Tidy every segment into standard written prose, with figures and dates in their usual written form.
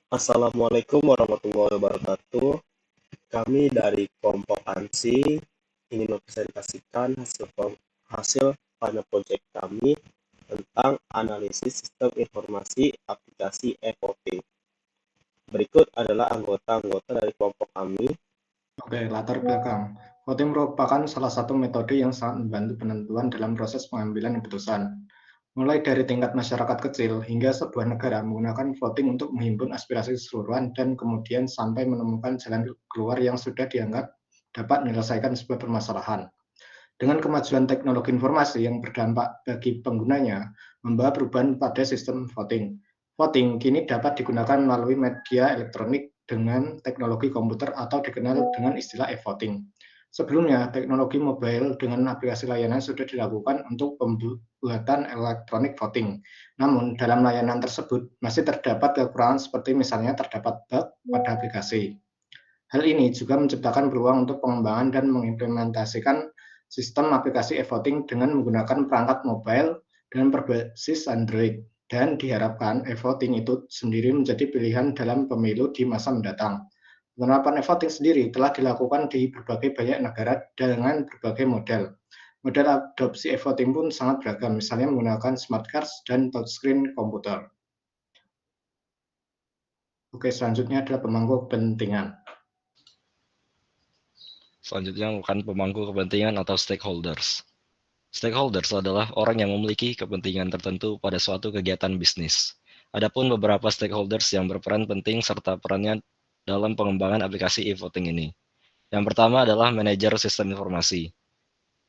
Assalamualaikum warahmatullahi wabarakatuh. Kami dari kelompok ANSI ingin mempresentasikan hasil panel proyek kami tentang analisis sistem informasi aplikasi e-voting. Berikut adalah anggota-anggota dari kelompok kami. Oke, latar belakang. Voting merupakan salah satu metode yang sangat membantu penentuan dalam proses pengambilan keputusan. Mulai dari tingkat masyarakat kecil hingga sebuah negara menggunakan voting untuk menghimpun aspirasi keseluruhan dan kemudian sampai menemukan jalan keluar yang sudah dianggap dapat menyelesaikan sebuah permasalahan. Dengan kemajuan teknologi informasi yang berdampak bagi penggunanya, membawa perubahan pada sistem voting. Voting kini dapat digunakan melalui media elektronik dengan teknologi komputer atau dikenal dengan istilah e-voting. Sebelumnya, teknologi mobile dengan aplikasi layanan sudah dilakukan untuk pembuatan elektronik voting. Namun, dalam layanan tersebut masih terdapat kekurangan seperti misalnya terdapat bug pada aplikasi. Hal ini juga menciptakan peluang untuk pengembangan dan mengimplementasikan sistem aplikasi e-voting dengan menggunakan perangkat mobile dan berbasis Android. Dan diharapkan e-voting itu sendiri menjadi pilihan dalam pemilu di masa mendatang. Penerapan e-voting sendiri telah dilakukan di berbagai banyak negara dengan berbagai model. Model adopsi e-voting pun sangat beragam, misalnya menggunakan smart cards dan touchscreen komputer. Oke, selanjutnya adalah pemangku kepentingan. Selanjutnya bukan pemangku kepentingan atau stakeholders. Stakeholders adalah orang yang memiliki kepentingan tertentu pada suatu kegiatan bisnis. Adapun beberapa stakeholders yang berperan penting serta perannya dalam pengembangan aplikasi e-voting ini. Yang pertama adalah manajer sistem informasi,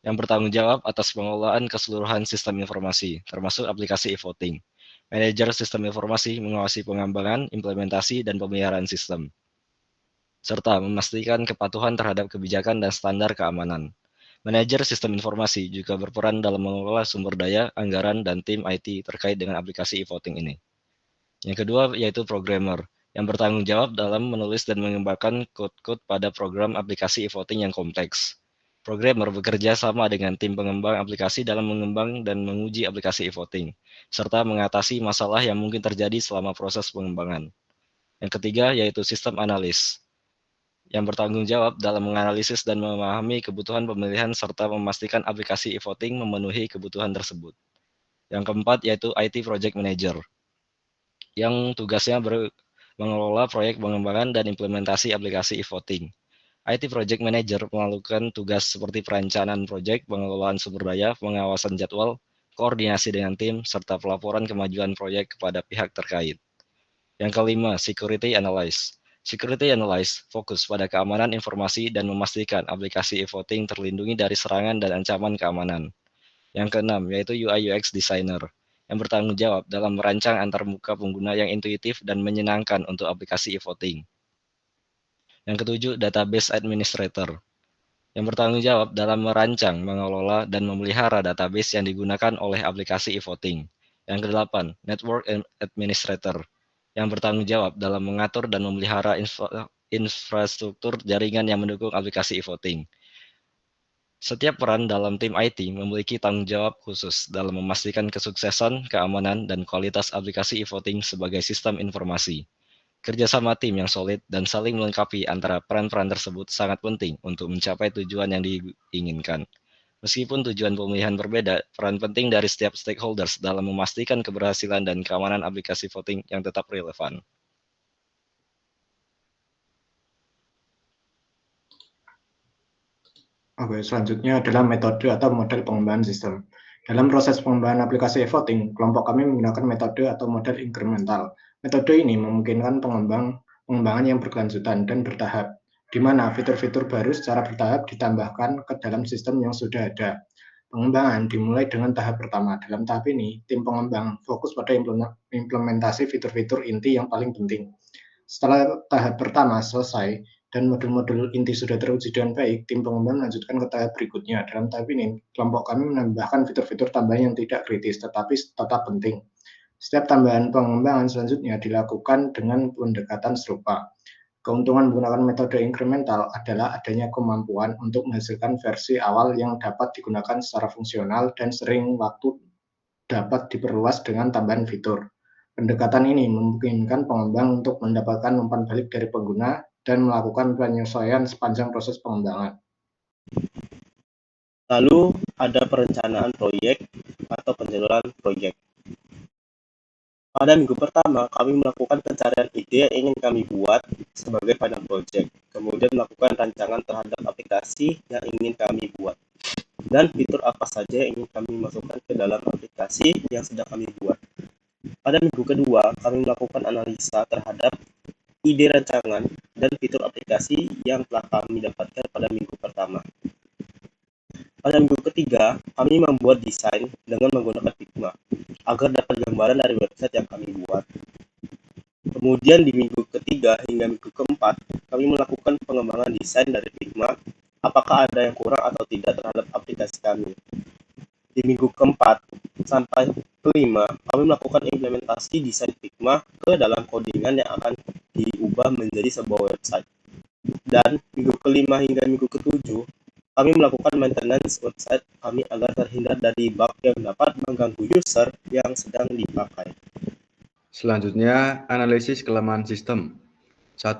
yang bertanggung jawab atas pengelolaan keseluruhan sistem informasi, termasuk aplikasi e-voting. Manajer sistem informasi mengawasi pengembangan, implementasi, dan pemeliharaan sistem, serta memastikan kepatuhan terhadap kebijakan dan standar keamanan. Manajer sistem informasi juga berperan dalam mengelola sumber daya, anggaran, dan tim IT terkait dengan aplikasi e-voting ini. Yang kedua yaitu programmer, yang bertanggung jawab dalam menulis dan mengembangkan code-code pada program aplikasi e-voting yang kompleks. Programmer bekerja sama dengan tim pengembang aplikasi dalam mengembang dan menguji aplikasi e-voting, serta mengatasi masalah yang mungkin terjadi selama proses pengembangan. Yang ketiga yaitu sistem analis, yang bertanggung jawab dalam menganalisis dan memahami kebutuhan pemilihan serta memastikan aplikasi e-voting memenuhi kebutuhan tersebut. Yang keempat yaitu IT Project Manager, yang tugasnya mengelola proyek pengembangan dan implementasi aplikasi e-voting. IT Project Manager melakukan tugas seperti perencanaan proyek, pengelolaan sumber daya, pengawasan jadwal, koordinasi dengan tim, serta pelaporan kemajuan proyek kepada pihak terkait. Yang kelima, Security Analyst. Security Analyst fokus pada keamanan informasi dan memastikan aplikasi e-voting terlindungi dari serangan dan ancaman keamanan. Yang keenam, yaitu UI/UX Designer, yang bertanggung jawab dalam merancang antarmuka pengguna yang intuitif dan menyenangkan untuk aplikasi e-voting. Yang ketujuh, Database Administrator, yang bertanggung jawab dalam merancang, mengelola, dan memelihara database yang digunakan oleh aplikasi e-voting. Yang kedelapan, Network Administrator, yang bertanggung jawab dalam mengatur dan memelihara infrastruktur jaringan yang mendukung aplikasi e-voting. Setiap peran dalam tim IT memiliki tanggung jawab khusus dalam memastikan kesuksesan, keamanan, dan kualitas aplikasi e-voting sebagai sistem informasi. Kerjasama tim yang solid dan saling melengkapi antara peran-peran tersebut sangat penting untuk mencapai tujuan yang diinginkan. Meskipun tujuan pemilihan berbeda, peran penting dari setiap stakeholders dalam memastikan keberhasilan dan keamanan aplikasi voting yang tetap relevan. Oke, selanjutnya adalah metode atau model pengembangan sistem. Dalam proses pengembangan aplikasi e-voting, kelompok kami menggunakan metode atau model inkremental. Metode ini memungkinkan pengembangan yang berkelanjutan dan bertahap, di mana fitur-fitur baru secara bertahap ditambahkan ke dalam sistem yang sudah ada. Pengembangan dimulai dengan tahap pertama. Dalam tahap ini, tim pengembang fokus pada implementasi fitur-fitur inti yang paling penting. Setelah tahap pertama selesai dan modul-modul inti sudah teruji dengan baik, tim pengembang melanjutkan ke tahap berikutnya. Dalam tahap ini, kelompok kami menambahkan fitur-fitur tambahan yang tidak kritis tetapi tetap penting. Setiap tambahan pengembangan selanjutnya dilakukan dengan pendekatan serupa. Keuntungan menggunakan metode inkremental adalah adanya kemampuan untuk menghasilkan versi awal yang dapat digunakan secara fungsional dan sering waktu dapat diperluas dengan tambahan fitur. Pendekatan ini memungkinkan pengembang untuk mendapatkan umpan balik dari pengguna dan melakukan penyesuaian sepanjang proses pengembangan. Lalu ada perencanaan proyek atau penyaluran proyek. Pada minggu pertama, kami melakukan pencarian ide yang ingin kami buat sebagai final project, kemudian melakukan rancangan terhadap aplikasi yang ingin kami buat, dan fitur apa saja yang ingin kami masukkan ke dalam aplikasi yang sedang kami buat. Pada minggu kedua, kami melakukan analisa terhadap ide rancangan dan fitur aplikasi yang telah kami dapatkan pada minggu pertama. Pada minggu ketiga, kami membuat desain dengan menggunakan Figma agar dapat gambaran dari website yang kami buat. Kemudian di minggu ketiga hingga minggu keempat, kami melakukan pengembangan desain dari Figma, apakah ada yang kurang atau tidak terhadap aplikasi kami. Di minggu keempat sampai kelima, kami melakukan implementasi desain Figma ke dalam codingan yang akan diubah menjadi sebuah website. Dan minggu kelima hingga minggu ketujuh, kami melakukan maintenance website kami agar terhindar dari bug yang dapat mengganggu user yang sedang dipakai. Selanjutnya, analisis kelemahan sistem. 1.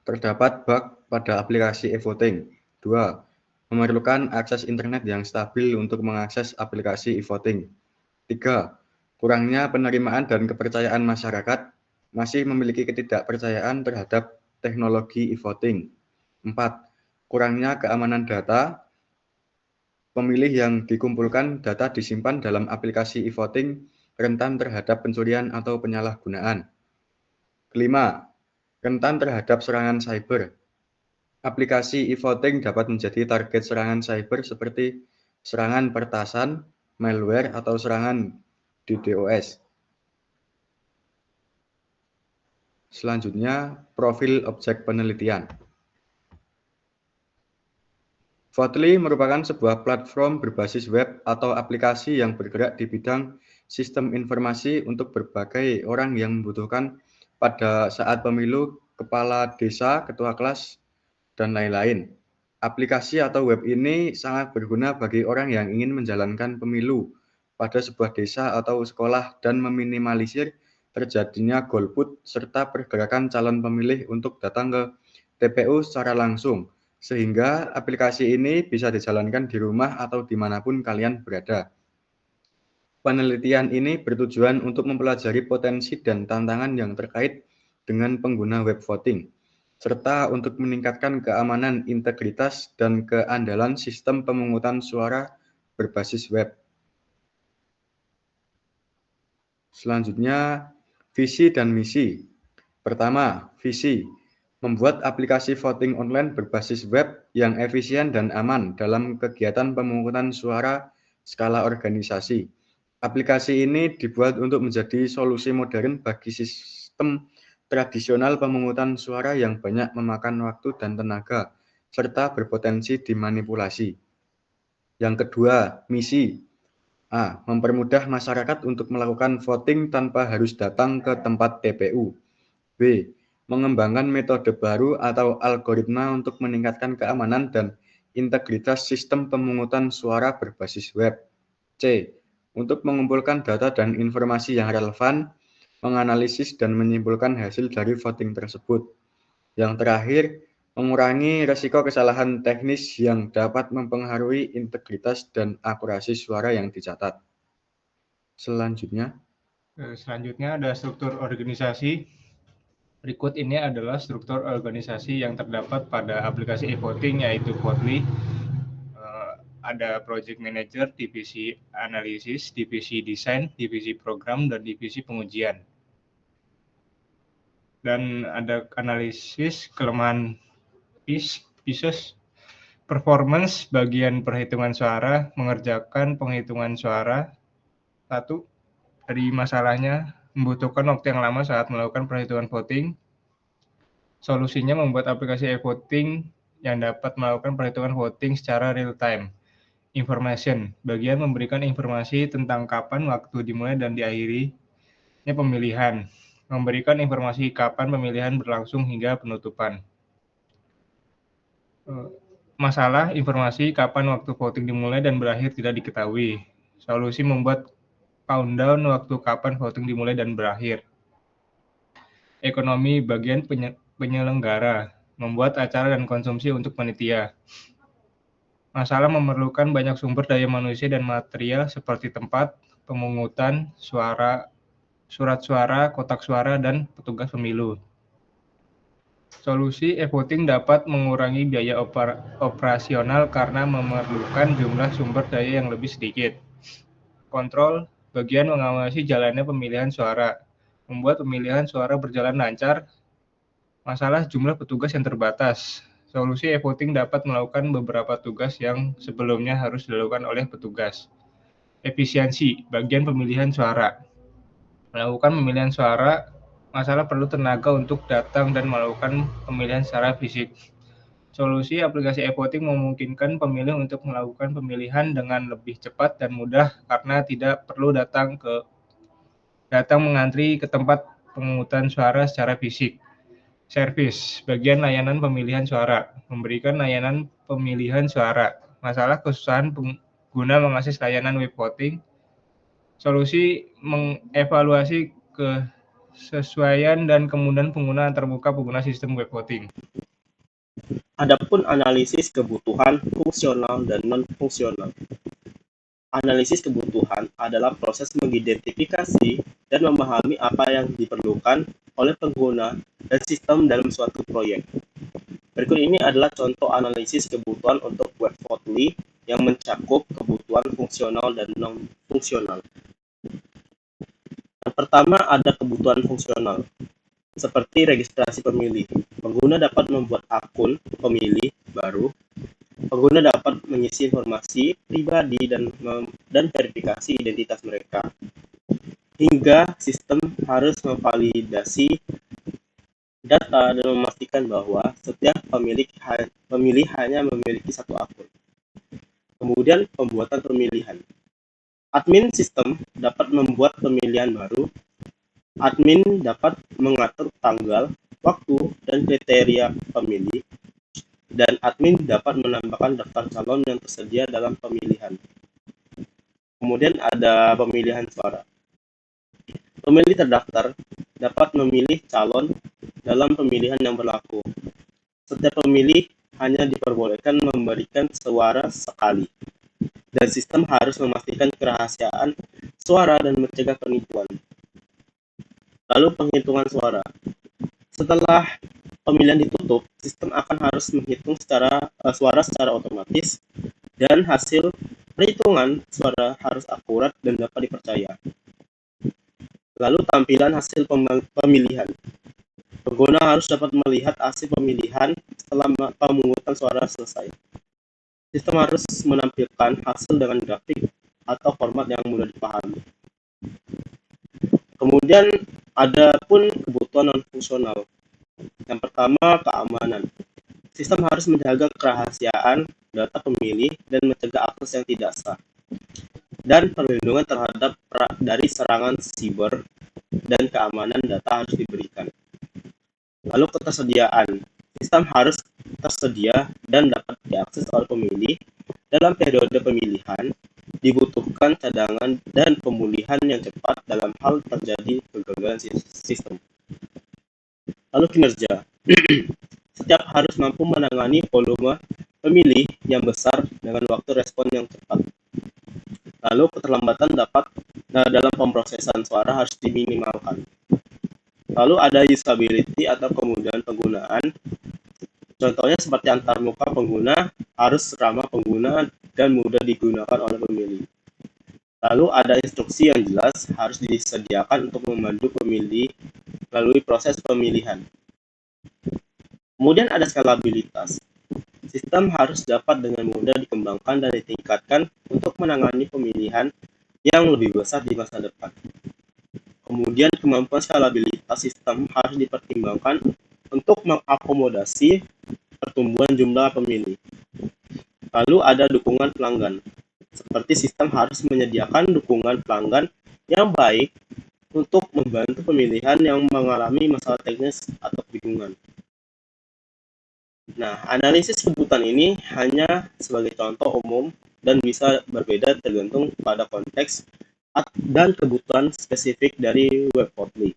Terdapat bug pada aplikasi e-voting. 2. Memerlukan akses internet yang stabil untuk mengakses aplikasi e-voting. 3. Kurangnya penerimaan dan kepercayaan masyarakat masih memiliki ketidakpercayaan terhadap teknologi e-voting. 4. Kurangnya keamanan data. Pemilih yang dikumpulkan data disimpan dalam aplikasi e-voting rentan terhadap pencurian atau penyalahgunaan. Kelima, rentan terhadap serangan cyber. Aplikasi e-voting dapat menjadi target serangan cyber seperti serangan pertasan, malware, atau serangan DDoS. Selanjutnya, profil objek penelitian. Votely merupakan sebuah platform berbasis web atau aplikasi yang bergerak di bidang sistem informasi untuk berbagai orang yang membutuhkan pada saat pemilu, kepala desa, ketua kelas, dan lain-lain. Aplikasi atau web ini sangat berguna bagi orang yang ingin menjalankan pemilu pada sebuah desa atau sekolah dan meminimalisir terjadinya golput serta pergerakan calon pemilih untuk datang ke TPU secara langsung, sehingga aplikasi ini bisa dijalankan di rumah atau dimanapun kalian berada. Penelitian ini bertujuan untuk mempelajari potensi dan tantangan yang terkait dengan pengguna web voting, serta untuk meningkatkan keamanan, integritas, dan keandalan sistem pemungutan suara berbasis web. Selanjutnya, visi dan misi. Pertama, visi. Membuat aplikasi voting online berbasis web yang efisien dan aman dalam kegiatan pemungutan suara skala organisasi. Aplikasi ini dibuat untuk menjadi solusi modern bagi sistem tradisional pemungutan suara yang banyak memakan waktu dan tenaga, serta berpotensi dimanipulasi. Yang kedua, misi. A. Mempermudah masyarakat untuk melakukan voting tanpa harus datang ke tempat TPU. B. Mengembangkan metode baru atau algoritma untuk meningkatkan keamanan dan integritas sistem pemungutan suara berbasis web. C. Untuk mengumpulkan data dan informasi yang relevan, menganalisis dan menyimpulkan hasil dari voting tersebut. Yang terakhir, mengurangi risiko kesalahan teknis yang dapat mempengaruhi integritas dan akurasi suara yang dicatat. Selanjutnya ada struktur organisasi. Berikut ini adalah struktur organisasi yang terdapat pada aplikasi e-voting, yaitu Votely. Ada project manager, divisi analisis, divisi desain, divisi program, dan divisi pengujian. Dan ada analisis kelemahan pieces, performance, bagian perhitungan suara, mengerjakan penghitungan suara. 1. Dari masalahnya, membutuhkan waktu yang lama saat melakukan perhitungan voting. Solusinya membuat aplikasi e-voting yang dapat melakukan perhitungan voting secara real-time. Information, bagian memberikan informasi tentang kapan waktu dimulai dan diakhirinya pemilihan. Memberikan informasi kapan pemilihan berlangsung hingga penutupan. Masalah, informasi kapan waktu voting dimulai dan berakhir tidak diketahui. Solusi membuat countdown waktu kapan voting dimulai dan berakhir. Ekonomi bagian penyelenggara, membuat acara dan konsumsi untuk panitia. Masalah memerlukan banyak sumber daya manusia dan material seperti tempat, pemungutan, surat suara, kotak suara, dan petugas pemilu. Solusi e-voting dapat mengurangi biaya operasional karena memerlukan jumlah sumber daya yang lebih sedikit. Kontrol bagian mengawasi jalannya pemilihan suara, membuat pemilihan suara berjalan lancar. Masalah jumlah petugas yang terbatas. Solusi e-voting dapat melakukan beberapa tugas yang sebelumnya harus dilakukan oleh petugas. Efisiensi bagian pemilihan suara. Melakukan pemilihan suara, masalah perlu tenaga untuk datang dan melakukan pemilihan secara fisik. Solusi aplikasi e-voting memungkinkan pemilih untuk melakukan pemilihan dengan lebih cepat dan mudah karena tidak perlu datang mengantri ke tempat pemungutan suara secara fisik. Servis, bagian layanan pemilihan suara, memberikan layanan pemilihan suara. Masalah kesusahan pengguna mengakses layanan web voting. Solusi mengevaluasi kesesuaian dan kemudahan pengguna antarmuka pengguna sistem web voting. Adapun analisis kebutuhan fungsional dan non-fungsional. Analisis kebutuhan adalah proses mengidentifikasi dan memahami apa yang diperlukan oleh pengguna dan sistem dalam suatu proyek. Berikut ini adalah contoh analisis kebutuhan untuk web voting yang mencakup kebutuhan fungsional dan non-fungsional. Yang pertama ada kebutuhan fungsional, seperti registrasi pemilih. Pengguna dapat membuat akun pemilih baru. Pengguna dapat mengisi informasi pribadi dan verifikasi identitas mereka. Hingga sistem harus memvalidasi data dan memastikan bahwa setiap pemilih hanya memiliki satu akun. Kemudian pembuatan pemilihan. Admin sistem dapat membuat pemilihan baru. Admin dapat mengatur tanggal, waktu, dan kriteria pemilih. Dan admin dapat menambahkan daftar calon yang tersedia dalam pemilihan. Kemudian ada pemilihan suara. Pemilih terdaftar dapat memilih calon dalam pemilihan yang berlaku. Setiap pemilih hanya diperbolehkan memberikan suara sekali. Dan sistem harus memastikan kerahasiaan suara dan mencegah penipuan. Lalu penghitungan suara. Setelah pemilihan ditutup, sistem akan harus menghitung suara secara otomatis dan hasil perhitungan suara harus akurat dan dapat dipercaya. Lalu tampilan hasil pemilihan. Pengguna harus dapat melihat hasil pemilihan setelah pemungutan suara selesai. Sistem harus menampilkan hasil dengan grafik atau format yang mudah dipahami. Kemudian ada pun kebutuhan non-fungsional. Yang pertama, keamanan. Sistem harus menjaga kerahasiaan data pemilih dan mencegah akses yang tidak sah. Dan perlindungan terhadap dari serangan siber dan keamanan data harus diberikan. Lalu ketersediaan. Sistem harus tersedia dan dapat diakses oleh pemilih dalam periode pemilihan. Dibutuhkan cadangan dan pemulihan yang cepat dalam hal terjadi kegagalan sistem. Lalu kinerja. Setiap harus mampu menangani volume pemilih yang besar dengan waktu respon yang cepat. Lalu keterlambatan dalam pemrosesan suara harus diminimalkan. Lalu ada usability atau kemudahan penggunaan. Contohnya seperti antarmuka pengguna harus ramah pengguna dan mudah digunakan oleh pemilih. Lalu ada instruksi yang jelas harus disediakan untuk memandu pemilih melalui proses pemilihan. Kemudian ada skalabilitas. Sistem harus dapat dengan mudah dikembangkan dan ditingkatkan untuk menangani pemilihan yang lebih besar di masa depan. Kemudian kemampuan skalabilitas sistem harus dipertimbangkan untuk mengakomodasi pertumbuhan jumlah pemilih. Lalu ada dukungan pelanggan. Seperti sistem harus menyediakan dukungan pelanggan yang baik untuk membantu pemilihan yang mengalami masalah teknis atau kebingungan. Nah, analisis kebutuhan ini hanya sebagai contoh umum dan bisa berbeda tergantung pada konteks dan kebutuhan spesifik dari web Fortly.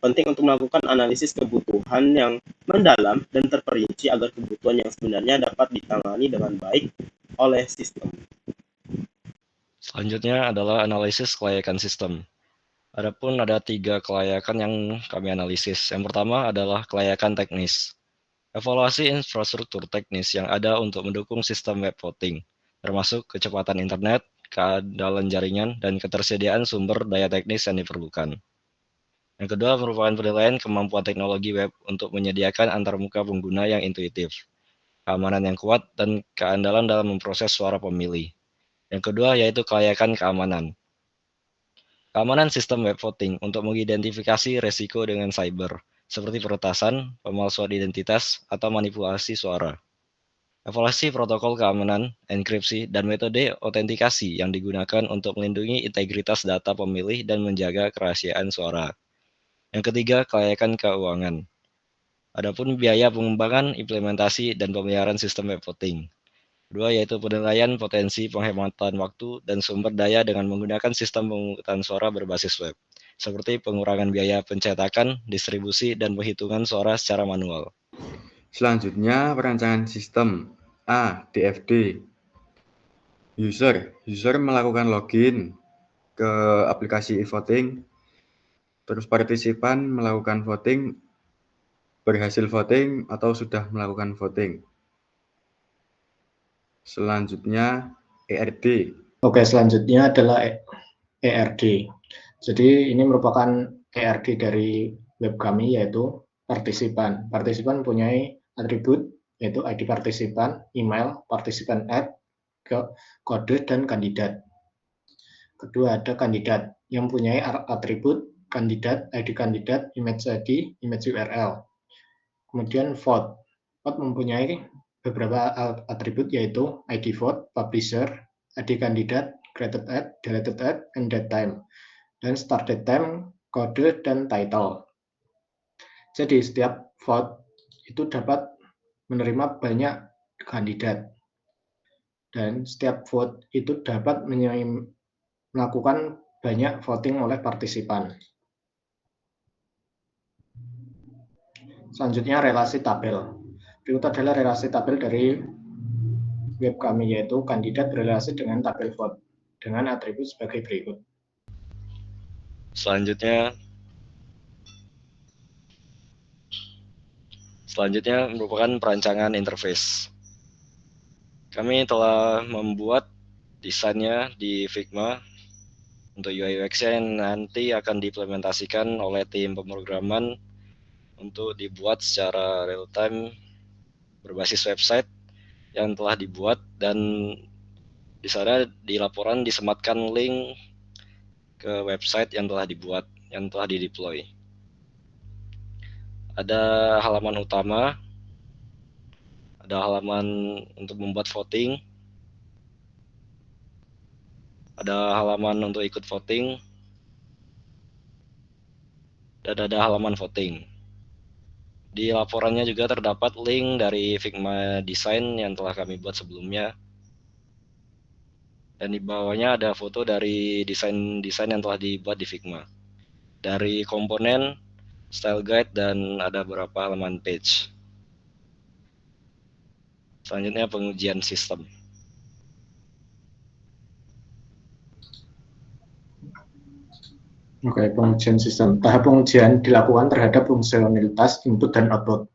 Penting untuk melakukan analisis kebutuhan yang mendalam dan terperinci agar kebutuhan yang sebenarnya dapat ditangani dengan baik oleh sistem. Selanjutnya adalah analisis kelayakan sistem. Adapun ada 3 kelayakan yang kami analisis. Yang pertama adalah kelayakan teknis. Evaluasi infrastruktur teknis yang ada untuk mendukung sistem web voting, termasuk kecepatan internet, keandalan jaringan, dan ketersediaan sumber daya teknis yang diperlukan. Yang kedua merupakan penilaian kemampuan teknologi web untuk menyediakan antarmuka pengguna yang intuitif, keamanan yang kuat, dan keandalan dalam memproses suara pemilih. Yang kedua yaitu kelayakan keamanan. Keamanan sistem web voting untuk mengidentifikasi resiko dengan cyber, seperti peretasan, pemalsuan identitas, atau manipulasi suara. Evaluasi protokol keamanan, enkripsi, dan metode autentikasi yang digunakan untuk melindungi integritas data pemilih dan menjaga kerahasiaan suara. Yang ketiga, kelayakan keuangan. Adapun biaya pengembangan, implementasi, dan pemeliharaan sistem web voting. Kedua yaitu penilaian potensi penghematan waktu dan sumber daya dengan menggunakan sistem pemungutan suara berbasis web, seperti pengurangan biaya pencetakan, distribusi, dan penghitungan suara secara manual. Selanjutnya, perancangan sistem. A. DFD. User melakukan login ke aplikasi e-voting, terus partisipan melakukan voting, berhasil voting, atau sudah melakukan voting. Selanjutnya, ERD. Oke, selanjutnya adalah ERD. Jadi ini merupakan ERD dari web kami, yaitu partisipan. Partisipan mempunyai atribut yaitu ID partisipan, email, partisipan add, kode, dan kandidat. Kedua ada kandidat yang mempunyai atribut kandidat, ID kandidat, image ID, image URL. Kemudian vote. Vote mempunyai beberapa atribut yaitu ID vote, publisher, ID kandidat, created ad, deleted ad, and date time. Dan start date time, kode, dan title. Jadi setiap vote itu dapat menerima banyak kandidat. Dan setiap vote itu dapat melakukan banyak voting oleh partisipan. Selanjutnya relasi tabel. Berikut adalah relasi tabel dari web kami, yaitu kandidat berrelasi dengan tabel vote dengan atribut sebagai berikut. Selanjutnya merupakan perancangan interface. Kami telah membuat desainnya di Figma untuk UI UX-nya yang nanti akan diimplementasikan oleh tim pemrograman untuk dibuat secara real time berbasis website yang telah dibuat, dan di sana di laporan disematkan link ke website yang telah dibuat, yang telah dideploy. Ada halaman utama, ada halaman untuk membuat voting, ada halaman untuk ikut voting, dan ada halaman voting. Di laporannya juga terdapat link dari Figma Design yang telah kami buat sebelumnya. Dan di bawahnya ada foto dari desain yang telah dibuat di Figma. Dari komponen, style guide, dan ada beberapa halaman page. Selanjutnya pengujian sistem. Oke, pengujian sistem. Tahap pengujian dilakukan terhadap fungsionalitas input dan output.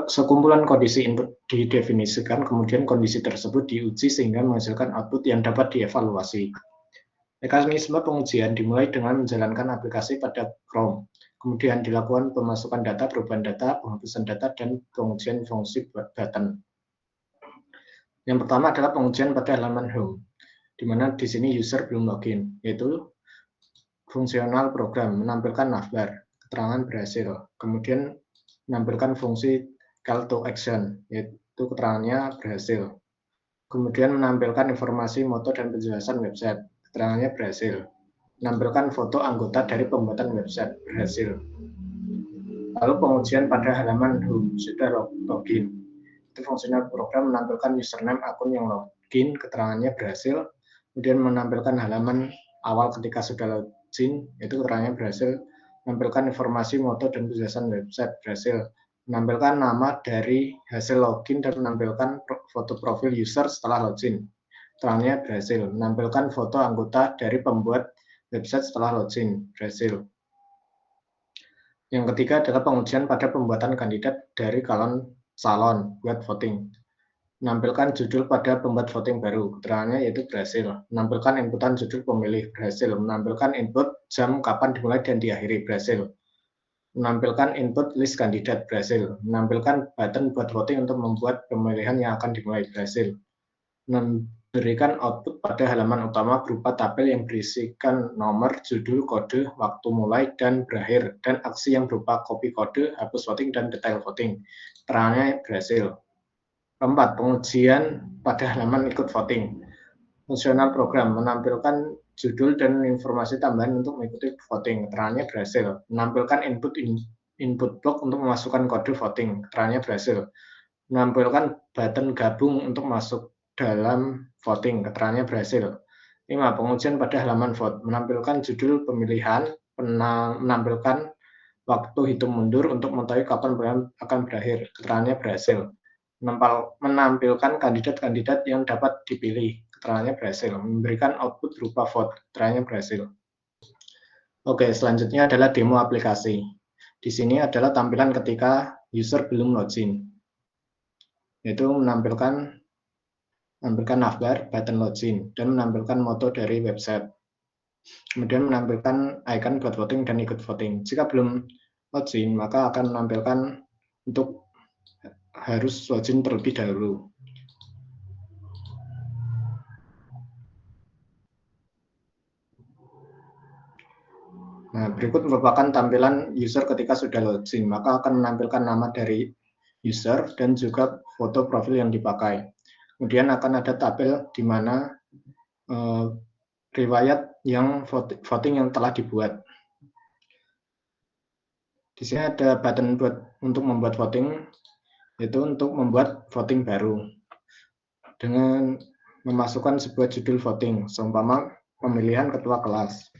Sekumpulan kondisi input didefinisikan, kemudian kondisi tersebut diuji sehingga menghasilkan output yang dapat dievaluasi. Mekanisme pengujian dimulai dengan menjalankan aplikasi pada Chrome, kemudian dilakukan pemasukan data, perubahan data, penghapusan data, dan pengujian fungsi button. Yang pertama adalah pengujian pada halaman home, di mana di sini user belum login, yaitu fungsional program, menampilkan navbar, keterangan berhasil, kemudian menampilkan fungsi call to action, yaitu keterangannya berhasil, kemudian menampilkan informasi moto dan penjelasan website, keterangannya berhasil, menampilkan foto anggota dari pembuatan website, berhasil. Lalu pengujian pada halaman home, sudah login, itu fungsional program menampilkan username akun yang login, keterangannya berhasil, kemudian menampilkan halaman awal ketika sudah login, itu keterangannya berhasil. Menampilkan informasi moto dan penjelasan website, berhasil. Menampilkan nama dari hasil login dan menampilkan foto profil user setelah login, keterangannya berhasil. Menampilkan foto anggota dari pembuat website setelah login, berhasil. Yang ketiga adalah pengujian pada pembuatan kandidat dari calon buat voting. Menampilkan judul pada pembuat voting baru, keterangannya yaitu berhasil. Menampilkan inputan judul pemilih, berhasil. Menampilkan input jam kapan dimulai dan diakhiri, berhasil. Menampilkan input list kandidat, berhasil. Menampilkan button buat voting untuk membuat pemilihan yang akan dimulai, berhasil. Memberikan output pada halaman utama berupa tabel yang berisikan nomor, judul, kode, waktu mulai dan berakhir, dan aksi yang berupa copy kode, hapus voting, dan detail voting. Keterangannya berhasil. Keempat, pengujian pada halaman ikut voting. Fungsional program menampilkan judul dan informasi tambahan untuk mengikuti voting, keterangannya berhasil. Menampilkan input block untuk memasukkan kode voting, keterangannya berhasil. Menampilkan button gabung untuk masuk dalam voting, keterangannya berhasil. 5. Pengujian pada halaman vote menampilkan judul pemilihan, menampilkan waktu hitung mundur untuk mengetahui kapan pemilihan akan berakhir, keterangannya berhasil. Menampilkan kandidat-kandidat yang dapat dipilih, keterangannya berhasil. Memberikan output berupa vote, keterangannya berhasil. Oke, selanjutnya adalah demo aplikasi. Di sini adalah tampilan ketika user belum login, yaitu menampilkan navbar, button login, dan menampilkan moto dari website. Kemudian menampilkan icon buat voting dan ikut voting. Jika belum login, maka akan menampilkan untuk harus login terlebih dahulu. Nah, berikut merupakan tampilan user ketika sudah login, maka akan menampilkan nama dari user dan juga foto profil yang dipakai. Kemudian akan ada tabel di mana riwayat yang voting yang telah dibuat. Di sini ada button untuk membuat voting, yaitu untuk membuat voting baru dengan memasukkan sebuah judul voting, seumpama pemilihan ketua kelas.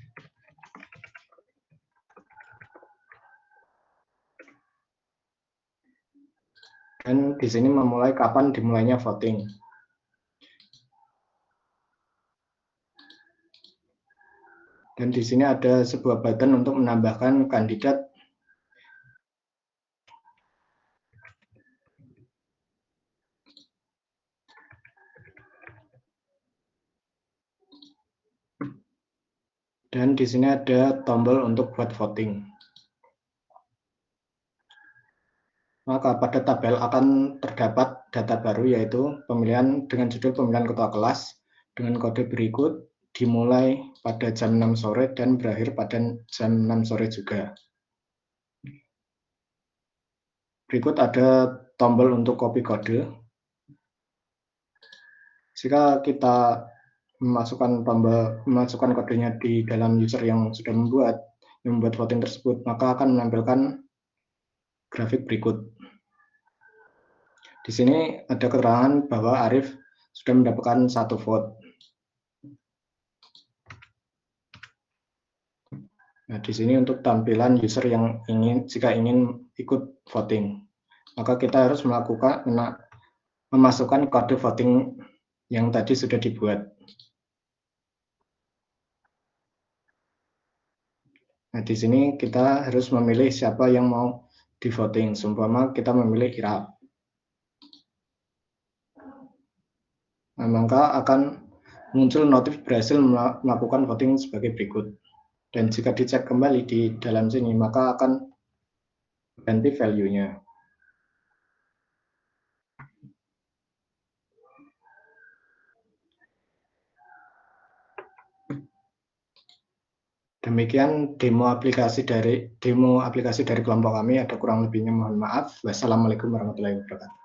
Dan di sini memulai kapan dimulainya voting. Dan di sini ada sebuah button untuk menambahkan kandidat. Dan di sini ada tombol untuk buat voting. Maka pada tabel akan terdapat data baru, yaitu pemilihan dengan judul pemilihan ketua kelas dengan kode berikut, dimulai pada jam 6 sore dan berakhir pada jam 6 sore juga. Berikut ada tombol untuk copy kode. Jika kita memasukkan kodenya di dalam user yang sudah membuat voting tersebut, maka akan menampilkan grafik berikut. Di sini ada keterangan bahwa Arif sudah mendapatkan 1 vote. Nah, di sini untuk tampilan user yang jika ingin ikut voting, maka kita harus memasukkan kode voting yang tadi sudah dibuat. Nah, di sini kita harus memilih siapa yang mau di voting. Seumpama kita memilih Irap. Nah, maka akan muncul notif berhasil melakukan voting sebagai berikut. Dan jika dicek kembali di dalam sini, maka akan ganti value-nya. Demikian demo aplikasi dari kelompok kami. Ada kurang lebihnya mohon maaf. Wassalamualaikum warahmatullahi wabarakatuh.